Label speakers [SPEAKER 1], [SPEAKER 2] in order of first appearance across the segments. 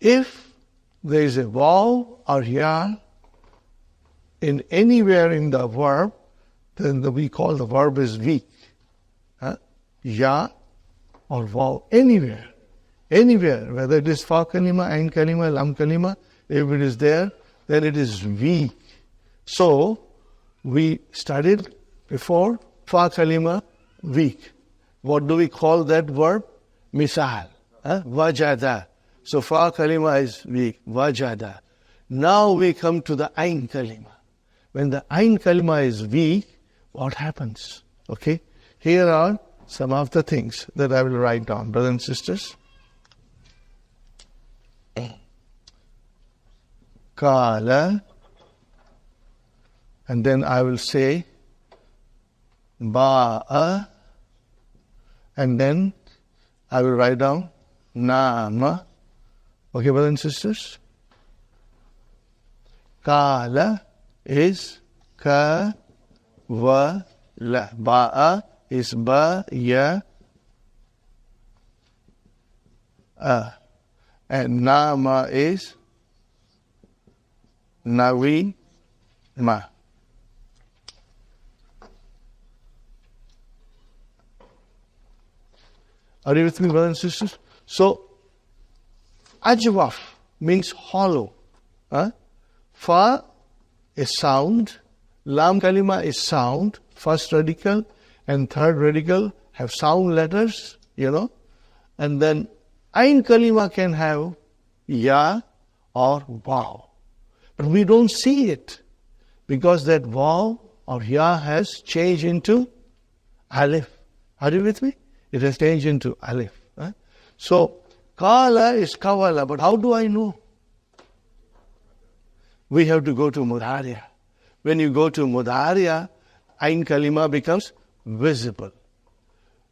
[SPEAKER 1] If there is a vav or ya in anywhere in the verb, then we call the verb is weak. Ya or vav, anywhere, whether it is fa kalima, ain kalima, lam kalima, if it is there, then it is weak. So, we studied before, fa kalima, weak. What do we call that verb? Misal, wajada. So, fa kalima is weak, wajada. Now we come to the ain kalima. When the ain kalima is weak, what happens? Okay, here are some of the things that I will write down, brothers and sisters. Kala, and then I will say ba'a, and then I will write down nama. Okay, brothers and sisters? Kala is ka, wa, la. Ba'a is ba, ya, a. And nama is nawi, ma. Are you with me, brothers and sisters? So, Ajwaf means hollow. Fa is sound, lam kalima is sound, first radical and third radical have sound letters, and then ain kalima can have ya or vav. But we don't see it because that vav or ya has changed into alif. Are you with me? It has changed into alif. So, kala is kawala, but how do I know? We have to go to mudhariya. When you go to mudhariya, ain kalima becomes visible.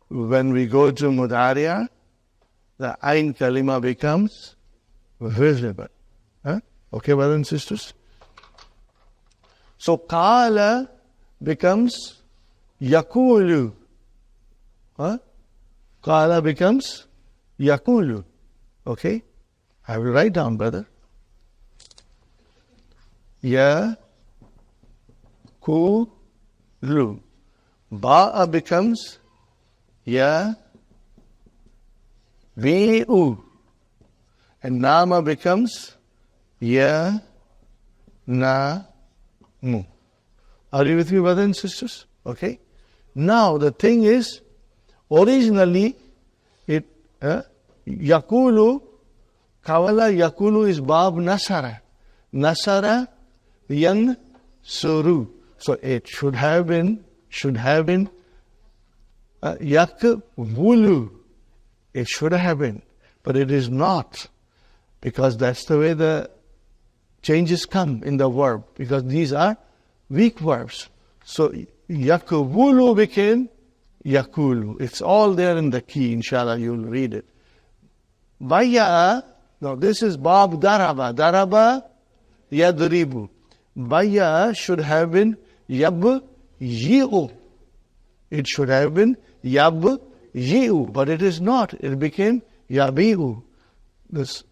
[SPEAKER 1] When we go to mudhariya, the ain kalima becomes visible. Okay, brothers and sisters? So, kala becomes yakulu. Kala becomes yakulu. Okay? I will write down, brother. Ya, ku, lu. Ba'a becomes ya, bi, u. And nama becomes ya, na, mu. Are you with me, brothers and sisters? Okay? Now, the thing is, originally, yakulu, kawala yakulu is bab nasara. Nasara, yan, suru. So it should have been yakvulu. It should have been, but it is not, because that's the way the changes come in the verb, because these are weak verbs. So yakvulu became yakulu. It's all there in the key, inshallah, you'll read it. Baya, now this is bab daraba. Daraba, yadribu. Baya should have been yab yi'u. It should have been yab yi'u, but it is not. It became yabi'u. This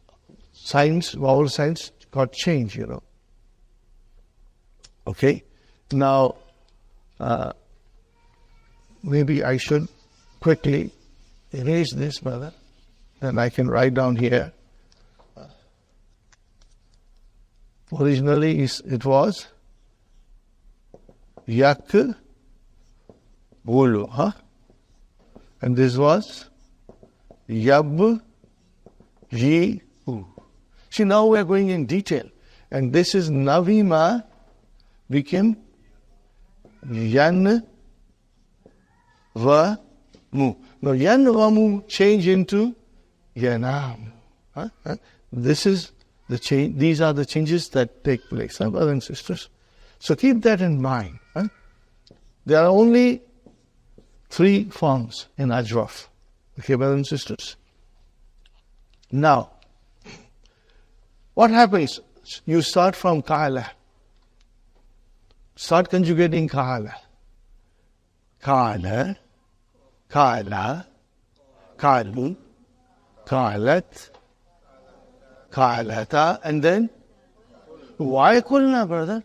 [SPEAKER 1] signs, vowel signs got changed, Okay? Now, maybe I should quickly erase this, brother, and I can write down here. Originally, it was yak bulu, and this was yab ji u. See, now we are going in detail, and this is navima became yan va mu. Now yan va mu change into yanam. This is the change. These are the changes that take place, brothers and sisters. So keep that in mind. There are only 3 forms in Ajwaf. Okay, brothers and sisters. Now, what happens? You start from kala. Start conjugating kala. Kala, kala, kalu, kalat, Qa'alata, and then why kulna, brother?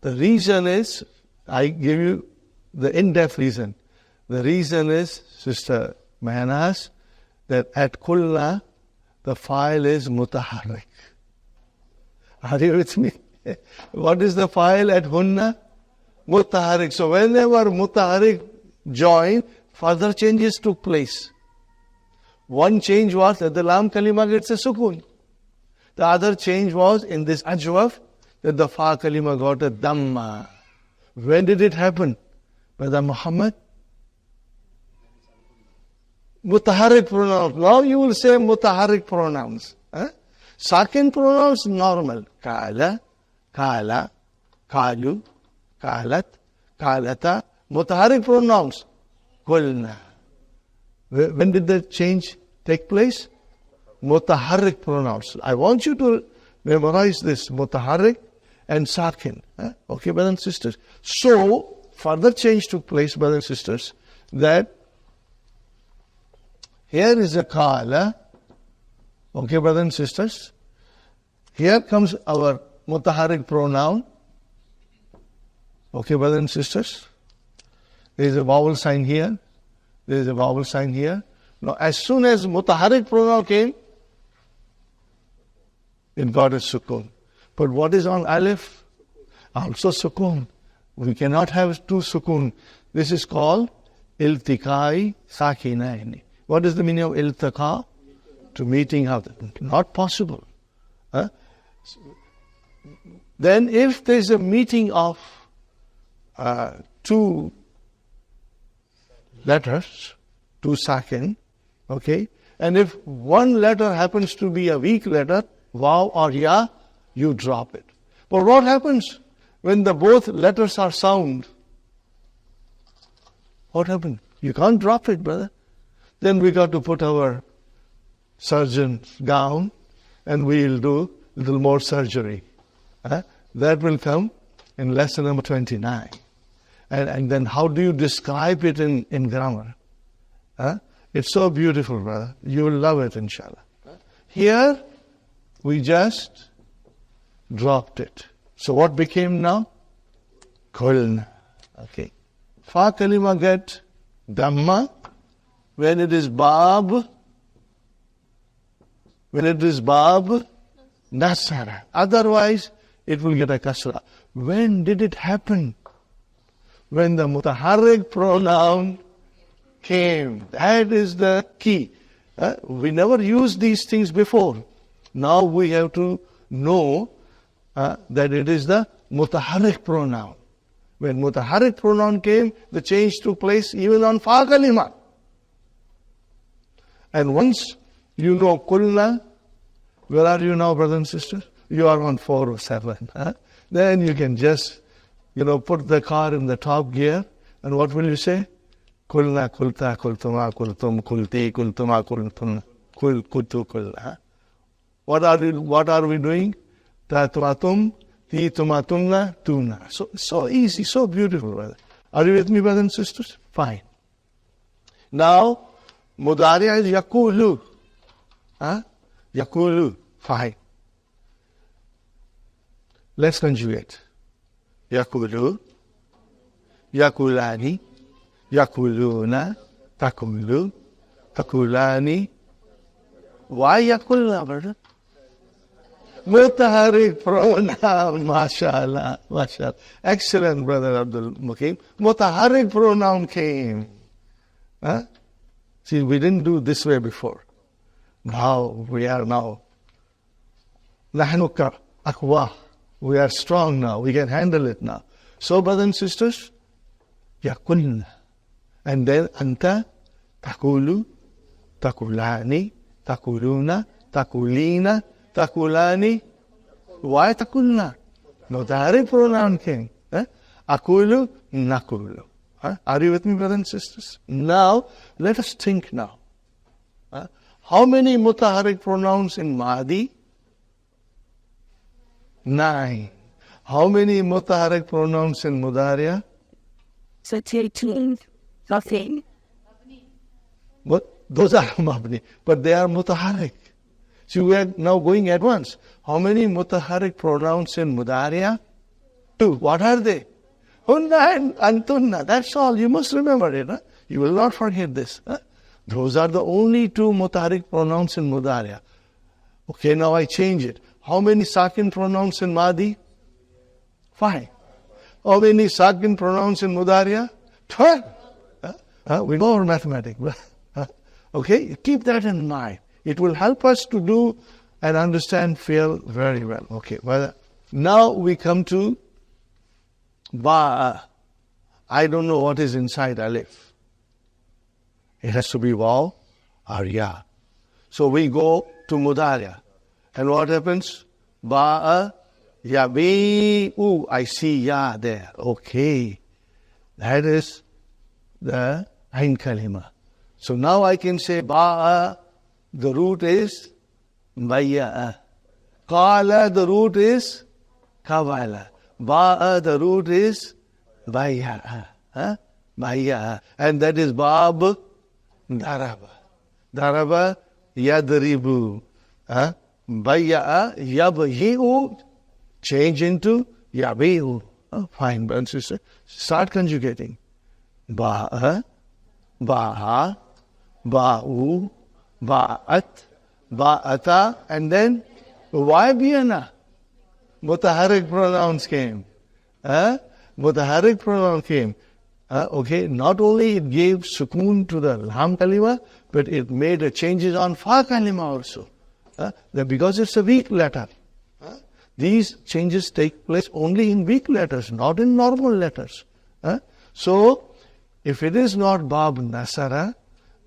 [SPEAKER 1] The reason is, I give you the in-depth reason. The reason is, Sister Mahanas, that at kulna, the file is mutaharrik. Are you with me? What is the file at hunna? Mutaharrik. So whenever mutaharrik joined, further changes took place. One change was that the lam kalima gets a sukun. The other change was in this ajwaf that the fa kalima got a dhamma. When did it happen? Brother Muhammad? Mutaharrik pronouns. Now you will say mutaharrik pronouns. Sakin pronouns normal. Kala, kala, kalu, kalat, kalata. Mutaharrik pronouns. Kulna. When did the change take place? Mutaharrik pronouns. I want you to memorize this. Mutaharrik and sakin. Okay, brothers and sisters. So, further change took place, brothers and sisters, that here is a kala. Okay, brothers and sisters. Here comes our mutaharrik pronoun. Okay, brothers and sisters. There is a vowel sign here. There is a vowel sign here. Now, as soon as mutaharrik pronoun came, it got a sukun. But what is on alif? Also sukun. We cannot have two sukun. This is called iltiqai sakinaini. What is the meaning of iltiqa? To meeting up. Not possible. Then if there is a meeting of two letters, two sakin, okay, and if one letter happens to be a weak letter, waw or ya, you drop it. But what happens when the both letters are sound? What happens? You can't drop it, brother. Then we got to put our surgeon's gown and we'll do a little more surgery. That will come in lesson number 29. And then how do you describe it in grammar? It's so beautiful, brother. You will love it, inshallah. Here, we just dropped it. So what became now? Kulna. Okay. Fa kalima get dhamma when it is bab. When it is bab, nasara. Otherwise, it will get a kasra. When did it happen? When the mutaharrik pronoun came. That is the key. We never used these things before. Now we have to know that it is the mutaharrik pronoun. When mutaharrik pronoun came, the change took place even on fa kalima. And once you know kulna, where are you now, brothers and sisters? You are on 407. Then you can just, put the car in the top gear, and what will you say? Kulna, kulta, kultuma, kultum, kulti, kultuma, kultun, kul, kutu, kul. What are we doing? Tatuatum, ti tumatumna, tuna. So easy, so beautiful, brother. Are you with me, brothers and sisters? Fine. Now, mudari'a is yakulu. Yakulu. Fine. Let's conjugate. Yakulu, yakulani, yakuluna, takulu, takulani. Why yakulna, brother? Mutaharrik pronoun, mashallah, mashallah. Excellent, brother Abdul Mukim. Mutaharrik pronoun came. See, we didn't do this way before. Now, we are now. Nahnu Ajwaf. We are strong now. We can handle it now. So, brothers and sisters, yakulna. And then, anta, takulu, takulani, takuluna, takulina, takulani. Why takulna? Mutaharrik pronoun came. Akulu, nakulu. Are you with me, brothers and sisters? Now, let us think now. How many mutaharrik pronouns in Mahdi? 9. How many mutaharrik pronouns in Mudariya?
[SPEAKER 2] 18. Nothing.
[SPEAKER 1] What? Those are mabni, but they are mutaharik. So we are now going at once. How many mutaharik pronouns in Mudariya? 2. What are they? Hunna and antunna. That's all. You must remember it. Huh? You will not forget this. Huh? Those are the only 2 mutaharik pronouns in Mudariya. Okay, now I change it. How many sakin pronouns in Madi? 5. How many sakin pronouns in Mudariya? 12. We know our mathematics. Okay, keep that in mind. It will help us to do and understand feel very well. Okay, well, now we come to Ba. I don't know what is inside alif. It has to be waw or ya. So we go to Mudariya. And what happens? Ba'a, yabi'u. I see ya there. Okay. That is the Ain Kalima. So now I can say Ba'a, the root is Bayya'a. Qala, the root is Kawala. Ba'a, the root is Bayya'a. Bayya'a. And that is Bab Daraba. Daraba Yadribu. Bayya'a Yabyi'u. Change into Yabi'u. Fine, brother and sister. Start conjugating. Ba'a, Ba'a, Ba'u, Ba'at, Ba'ata, and then why Biyana? Mutaharik pronouns came. Mutaharik pronoun came. Okay, not only it gave sukoon to the lam kalima, but it made changes on fa kalima also. Because it's a weak letter. These changes take place only in weak letters, not in normal letters. So, if it is not Bab Nasara,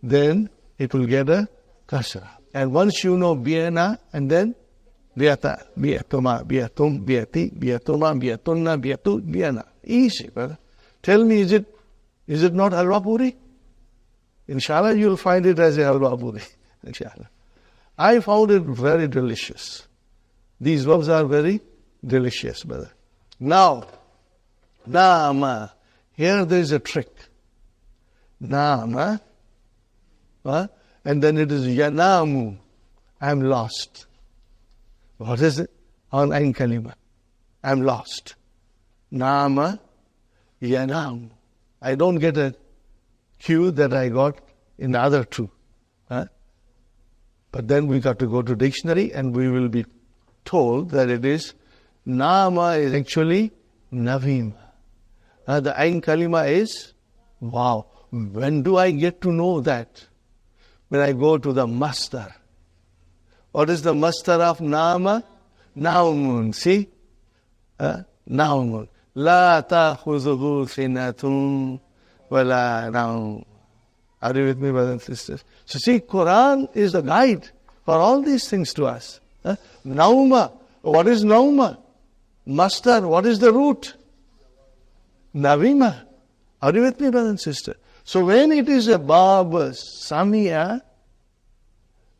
[SPEAKER 1] then it will get a Kasra. And once you know Biyana, and then Biyata, Biyatuma, Biyatum, Biyati, Biyatuma, Biyatunna, Biyatu, Biyana. Easy, brother. Tell me, is it not Halwa Puri? Inshallah, you will find it as a Halwa Puri. Inshallah. I found it very delicious. These verbs are very delicious, brother. Now, Nama. Here there is a trick. Nama. And then it is Yanamu. I am lost. What is it? On Ain Kalima. I am lost. Nama. Yanamu. I don't get a cue that I got in the other 2. But then we got to go to dictionary and we will be told that it is Nama is actually Navima. The Ain Kalima is wow. When do I get to know that? When I go to the Mastar. What is the Mastar of Nama? Naumun. See? Naumun. La ta'khuzuhu sinatun wala naum. Are you with me, brothers and sisters? So see, Qur'an is the guide for all these things to us. Nauma. What is Nauma? Mastar. What is the root? Navima. Are you with me, brothers and sisters? So when it is a Bab Samia,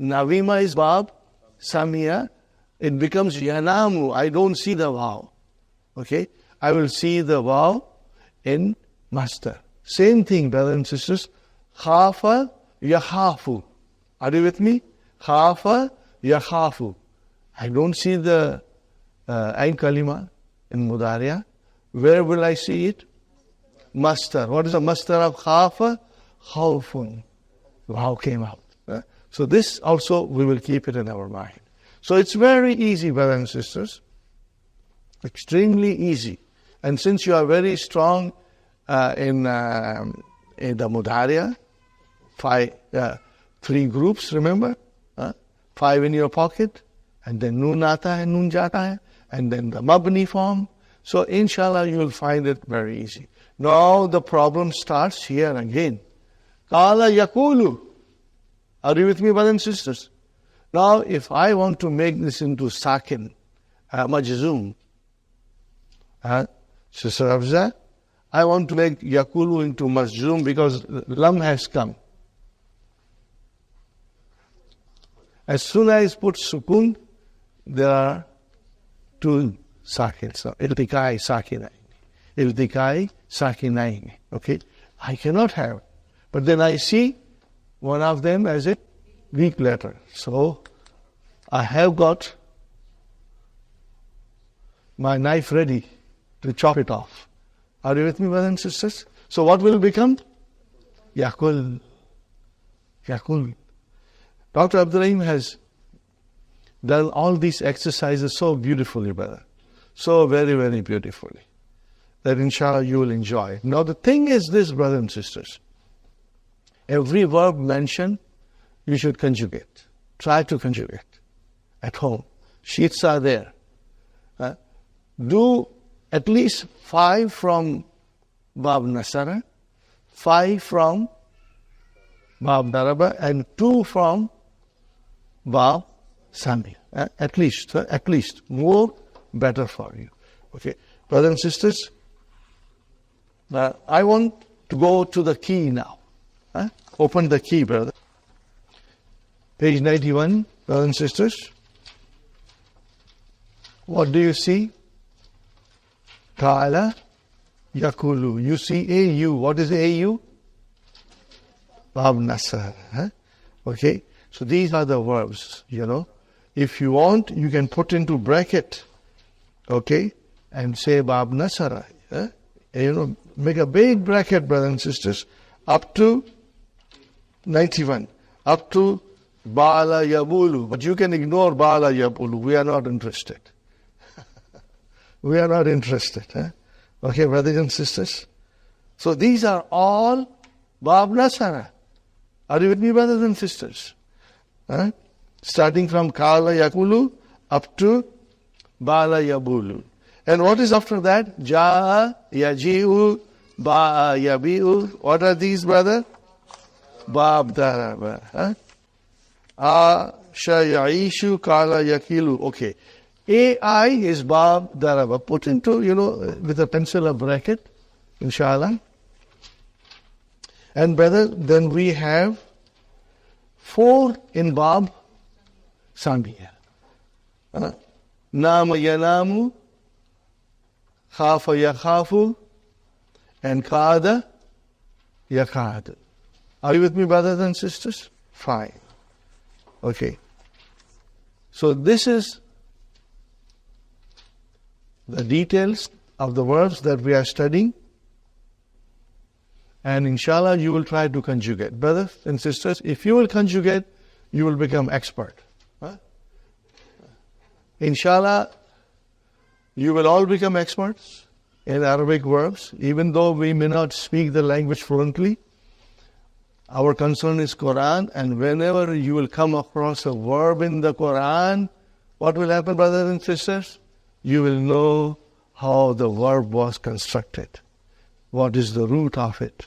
[SPEAKER 1] Navima is Bab Samia, it becomes Yanamu. I don't see the Vav. Okay? I will see the Vav in Mastar. Same thing, brothers and sisters. Khafa Yakhafu. Are you with me? Khafa Yakhafu. I don't see the Ain Kalima in Mudariya. Where will I see it? Mastar. What is the mastar of Khafa? Khawfun. How came out. So this also we will keep it in our mind. So it's very easy, brothers and sisters. Extremely easy. And since you are very strong in the Mudariya, 3 groups, remember? 5 in your pocket, and then Noon aata hai, Noon jata hai, and then the Mabni form. So inshallah you will find it very easy. Now the problem starts here again. Kala yakulu. Are you with me, brothers and sisters? Now if I want to make this into sakin, majzoom, Sister Afza, I want to make yakulu into majzoom because lam has come. As soon as I put sukun, there are 2 sakins. So, iltikai sakinain. Iltikai sakinain. Okay? I cannot have. But then I see one of them as a weak letter. So I have got my knife ready to chop it off. Are you with me, brothers and sisters? So what will become? Yakul. Yakul. Dr. Abdurrahim has done all these exercises so beautifully, brother. So very, very beautifully. That inshallah you will enjoy. Now the thing is this, brothers and sisters. Every verb mentioned, you should conjugate. Try to conjugate at home. Sheets are there. Do at least 5 from Bab Nasara, 5 from Bab Daraba, and 2 from Bab Sami. At least. More, better for you. Okay. Brothers and sisters, I want to go to the key now. Open the key, brother. Page 91, brothers and sisters. What do you see? Kala yakulu. You see AU. What is AU? Bab Nasar. Okay. So these are the verbs, If you want, you can put into bracket, okay, and say Bab Nasara. Make a big bracket, brothers and sisters, up to 91, up to Bala Yabulu. But you can ignore Bala Yabulu. We are not interested. We are not interested. Okay, brothers and sisters. So these are all Bab Nasara. Are you with me, brothers and sisters? Starting from Kala Yakulu up to Bala Yabulu. And what is after that? Ja'a, Yaji'u, Ba'a, Yabi'u. What are these, brother? Bab Daraba. Shaya'ishu, Kala Yakilu. Okay. AI is Bab Daraba. Put into, with a pencil a bracket, inshallah. And brother, then we have 4 in Bab Samiya. Nama Yanamu, Khafa Yakhafu, and Kada Yakad. Are you with me, brothers and sisters? Fine. Okay. So this is the details of the verbs that we are studying. And inshallah, you will try to conjugate. Brothers and sisters, if you will conjugate, you will become expert. Inshallah, you will all become experts in Arabic verbs, even though we may not speak the language fluently. Our concern is Qur'an, and whenever you will come across a verb in the Qur'an, what will happen, brothers and sisters? You will know how the verb was constructed. What is the root of it?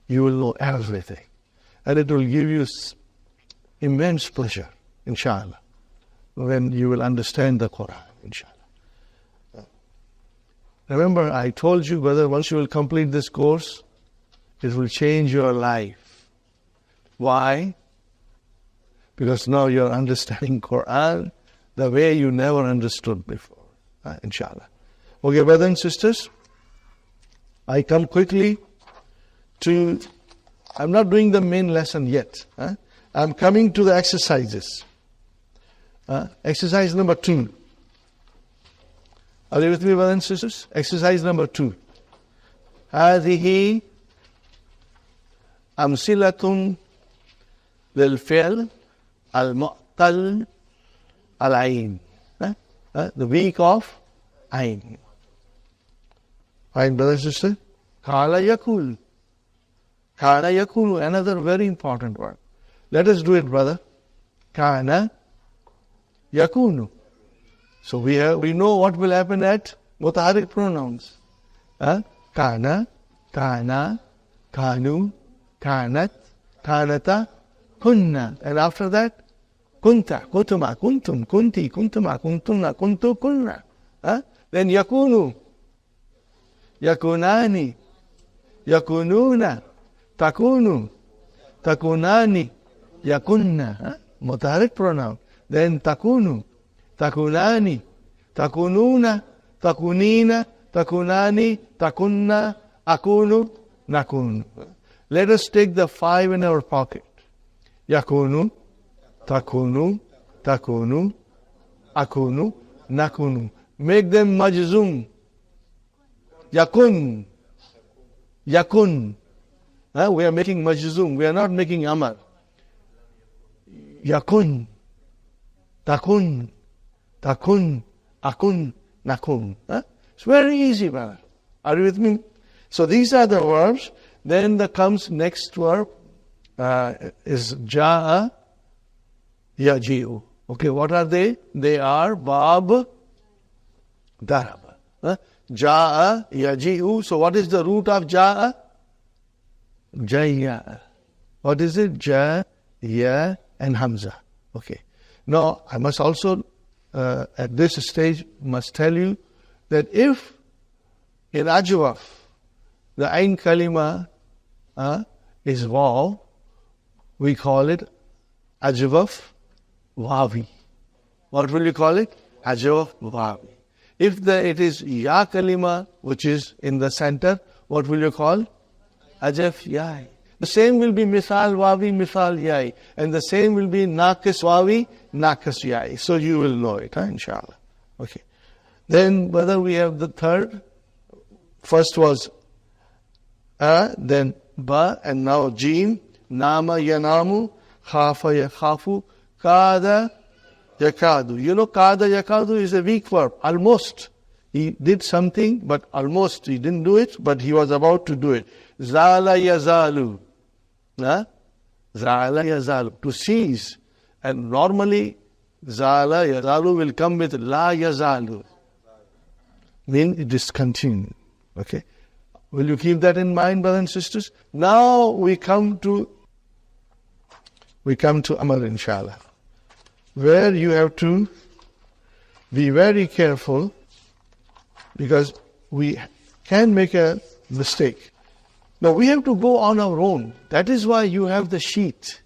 [SPEAKER 1] You will know everything. And it will give you immense pleasure, inshallah, when you will understand the Qur'an, inshallah. Remember, I told you, brother, once you will complete this course, it will change your life. Why? Because now you're understanding Qur'an the way you never understood before, inshallah. Okay, brothers and sisters, I come quickly to, I'm not doing the main lesson yet. I'm coming to the exercises. Exercise number 2. Are you with me, brothers and sisters? Exercise number 2. هذه أمثلة للفعل المعتل العين. The weak of عين. Fine, brothers and sisters. Kala yakul. Kana yakulu, another very important word. Let us do it, brother. Kana yakunu. So we know what will happen at mutaharrik pronouns. Kana, kana, kanu, kanat, kanata, kunna. And after that, kunta, kuntuma, kuntum, kunti, kuntuma, kuntunna, kuntu, kunna. Then yakunu, yakunani, yakununa, takunu, takunani, yakunna. Mutaharrik pronoun. Then takunu, takunani, takununa, takunina, takunani, takunna, akunu, nakunu. Let us take the 5 in our pocket. yakunu, takunu, takunu, akunu, nakunu. Make them majzum. Yakun, yakun. We are making majzum. We are not making amar. Yakun, takun, takun, akun, nakun. It's very easy, brother. Are you with me? So these are the verbs. Then the comes next verb is ja'a, yaji'u. Okay, what are they? They are bab, daraba. Ja'a, yaji'u. So what is the root of ja'a? Jaya. What is it? Ja, ya, and hamza. Okay. Now, I must also, at this stage, must tell you that if in Ajwaf, the ain kalima is waw, we call it Ajwaf wawi. What will you call it? Ajwaf wawi. If it is ya kalima, which is in the center, what will you call? Ajaf yai. The same will be misal wawi, misal yai. And the same will be naqis wawi, naqis yai. So you will know it, inshallah. Okay. Then whether we have the third, first was then ba, and now jim, nama yanamu, khafa yakhafu, kada yakadu. You know, kada yakadu is a weak verb, almost. He did something, but almost he didn't do it, but he was about to do it. Zala yazalu. Zala yazalu. To cease. And normally, zala yazalu will come with la yazalu. Mean it is continued. Okay. Will you keep that in mind, brothers and sisters? Now we come to Amar, inshallah, where you have to be very careful, because we can make a mistake. Now we have to go on our own. That is why you have the sheet.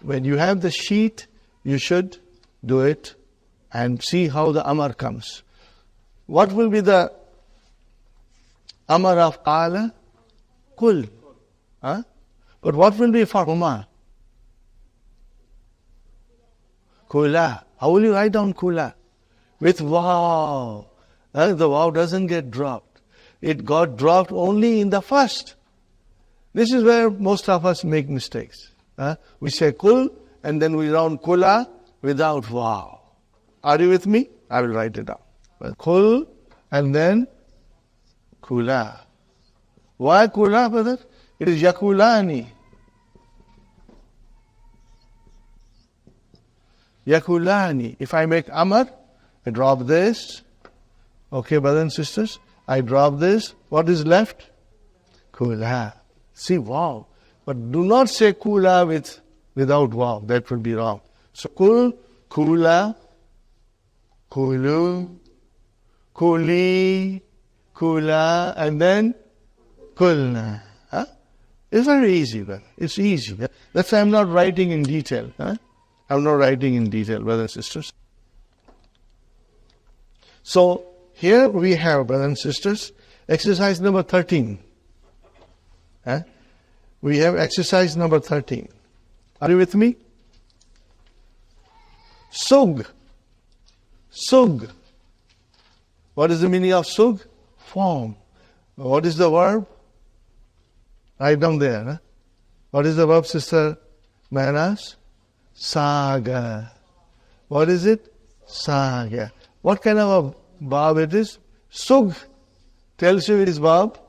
[SPEAKER 1] When you have the sheet, you should do it and see how the Amar comes. What will be the Amar of Qala? Kul. But what will be for Huma? Kula. How will you write down Kula? With waw. The waw doesn't get dropped. It got dropped only in the first. This is where most of us make mistakes. We say Kul and then we round Kula without waw. Are you with me? I will write it down. Kul and then Kula. Why Kula, brother? It is Yakulani. Yakulani. If I make Amar, I drop this. Okay, brothers and sisters, I drop this. What is left? Kula. See, wow. But do not say Kula without wow. That would be wrong. So Kul, Kula, Kulu, Kuli, Kula, and then Kulna. It's very easy, brother. It's easy. That's why I'm not writing in detail. I'm not writing in detail, brothers and sisters. So, here we have, brothers and sisters, exercise number 13. We have exercise number 13. Are you with me? Sug. Sug. What is the meaning of sug? Form. What is the verb? Write down there. What is the verb, Sister Manas? Saga. What is it? Saga. What kind of a verb it is? Sug tells you it is verb.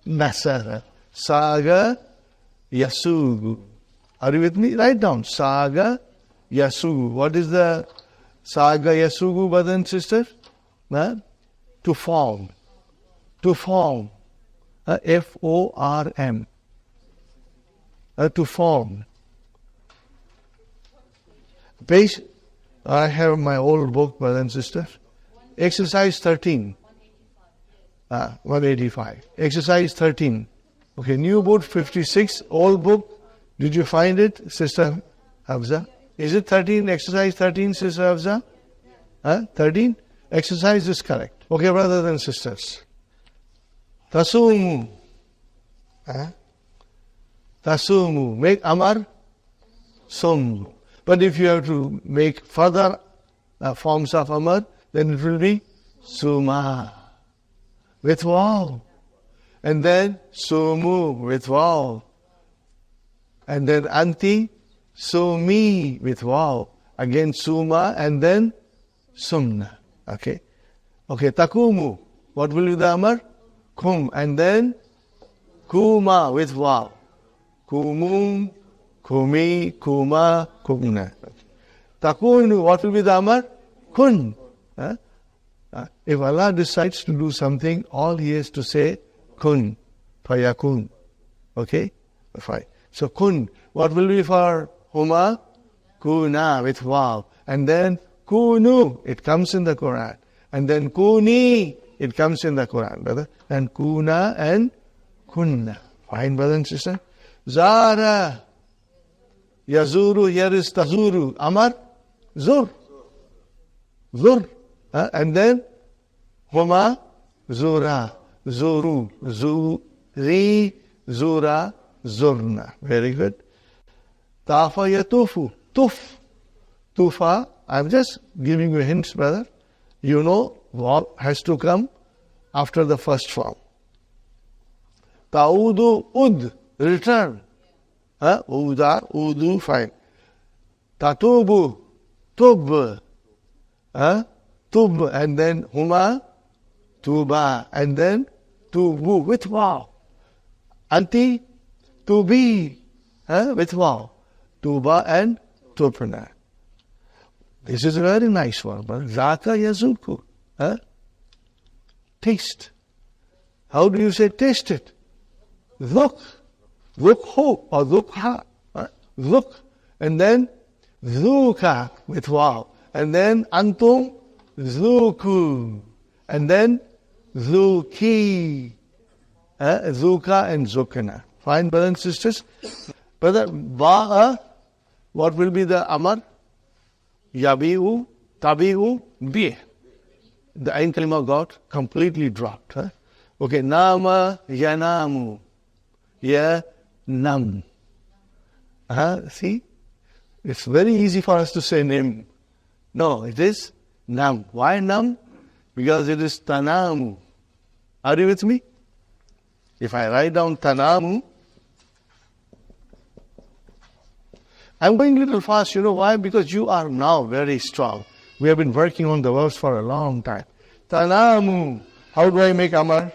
[SPEAKER 1] Nasara. Saga yasugu. Are you with me? Write down. Saga yasugu. What is the saga yasugu, brother and sister? To form. To form. F-O-R-M. To form. Page, I have my old book, brother and sister. Exercise 13. 185. Exercise 13. Okay, new book 56, old book. Did you find it, Sister Hafza? Is it 13? Exercise 13, Sister Hafza? 13? Exercise is correct. Okay, brothers and sisters. Tasumu. Tasumu. Make Amar sum. But if you have to make further forms of amar, then it will be suma with vav. And then sumu with vav. And then anti, sumi with vav. Again suma and then sumna. Okay. Okay, takumu. What will be the amar? Kum. And then kuma with vav. Kumum, kumi, kuma, kumna. Takunu, what will be the amar? Kun. If Allah decides to do something, all He has to say, kun, fayakun. Okay? Fine. So kun, what will be for huma? Kuna with vav. And then kunu, it comes in the Qur'an. And then kuni, it comes in the Qur'an, brother. And kuna and kunna. Fine, brother and sister? Zara, yazuru, here is tazuru. Amar, zur. Zur. And then huma, zura, zuru, zuri, zura, zurna. Very good. Tafa yatufu, tuf. Tufa, I'm just giving you hints, brother. You know, verb has to come after the first form. Taudu, ud, return. Uda, udu, fine. Tatubu, tub. Tub, and then huma, tuba, and then tubu with vav. Anti, tubi, with vav. Tuba and tupna. This is a very nice one. Zaka yazuku. Taste. How do you say taste it? Look. Zukhu or zukha. Look. And then zuka with vav. And then antum zuku. And then zuki. Zuka and zukana. Fine, brothers and sisters. Brother, ba'a, what will be the amar? Yabi'u, tabi'u, bi. The ain kalima got completely dropped. Okay, nama, yanamu. Nam. See? It's very easy for us to say nim. No, it is nam. Why nam? Because it is tanamu. Are you with me? If I write down tanamu, I'm going a little fast. You know why? Because you are now very strong. We have been working on the verbs for a long time. Tanamu. How do I make amar?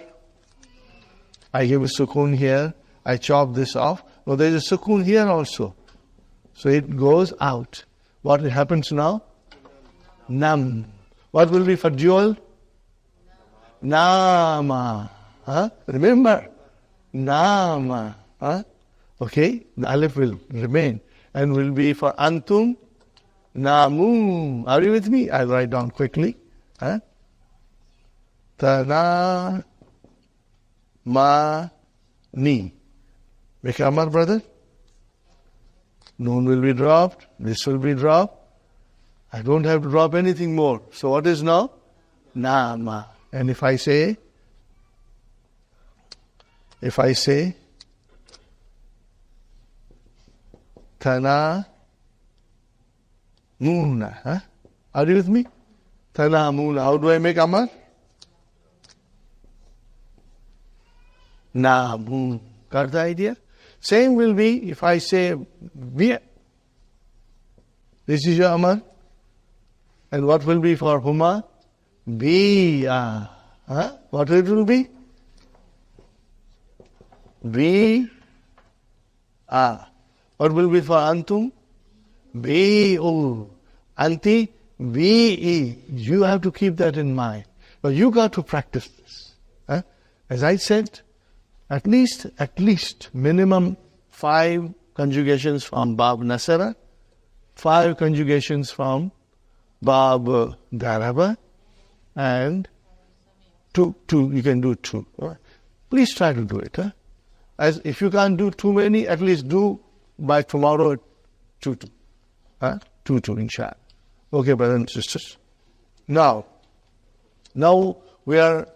[SPEAKER 1] I give a sukun here. I chop this off. No, there is a sukun here also. So it goes out. What happens now? Nam. What will be for dual? Nama. Remember? Nama. Okay? The alif will remain. And will be for antum, namu. Are you with me? I'll write down quickly. Tana, ma, ni. Make amar, brother. Noon will be dropped. This will be dropped. I don't have to drop anything more. So what is now? Nama. And if I say, Tana Muna. Are you with me? Tana Muna. How do I make amar? Namu. Got the idea? Same will be if I say Biya. This is your amar. And what will be for Huma? Biya. What it will be? Biya. What will be for antum? Bi'u. Anti, bi'i. You have to keep that in mind. But you got to practice this. As I said, at least minimum 5 conjugations from Bab Nasara, 5 conjugations from Bab Daraba, and 2, you can do 2. Please try to do it. As if you can't do too many, at least do by tomorrow 2, inshallah. Okay, brothers and sisters. Now we are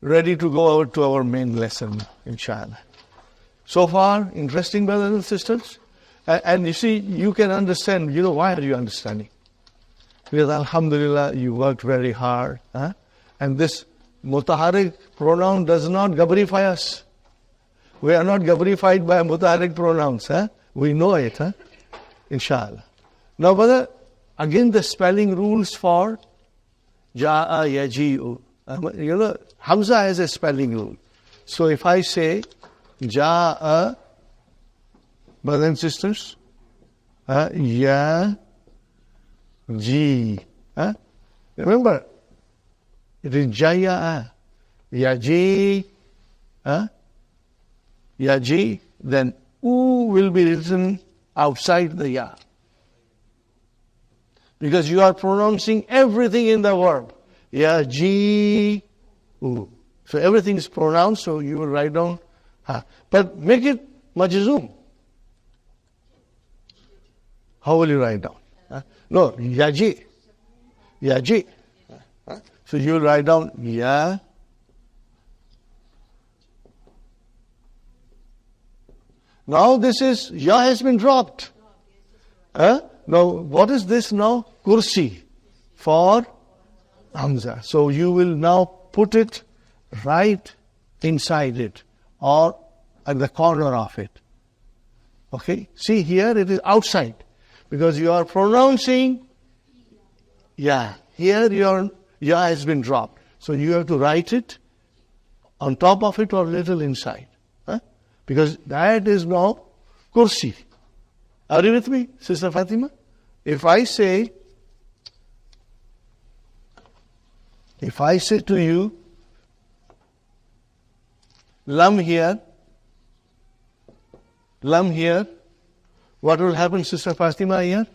[SPEAKER 1] ready to go over to our main lesson, inshallah. So far, interesting, brothers and sisters. And you see, you can understand, why are you understanding? Because alhamdulillah, you worked very hard. Huh? And this mutaharrik pronoun does not gabrify us. We are not gabrified by mutaharrik pronouns. Huh? We know it, huh? Inshallah. Now, brother, again the spelling rules for ja'a yaji'u. Hamza has a spelling rule. So if I say ja'a, brothers and sisters, ya, ji. Remember, it is jaya, yaji, yaji, then u will be written outside the ya. Because you are pronouncing everything in the verb. Yaji, u. So everything is pronounced, so you will write down ha. But make it majzoom. How will you write down? No, yaji. Yaji. So you will write down ya. Now this is, ya has been dropped. Now what is this now? Kursi for Hamza. So you will now put it right inside it or at the corner of it. Okay? See here it is outside because you are pronouncing ya. Here your ya has been dropped. So you have to write it on top of it or little inside. Because that is now kursi. Are you with me, Sister Fatima? If I say to you, lam here, what will happen, Sister Fatima, here?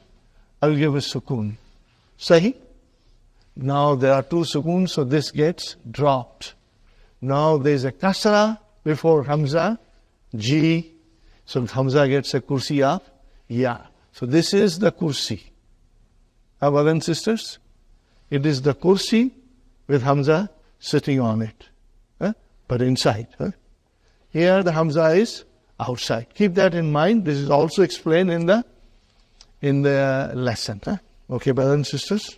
[SPEAKER 1] I will give a sukoon. Sahi? Now there are two sukoons, so this gets dropped. Now there is a kasra before Hamza, ji, so Hamza gets a kursi of ya. So this is the kursi. Our brothers and sisters, it is the kursi with Hamza sitting on it, but inside. Here the Hamza is outside. Keep that in mind. This is also explained in the lesson. Okay, brothers and sisters.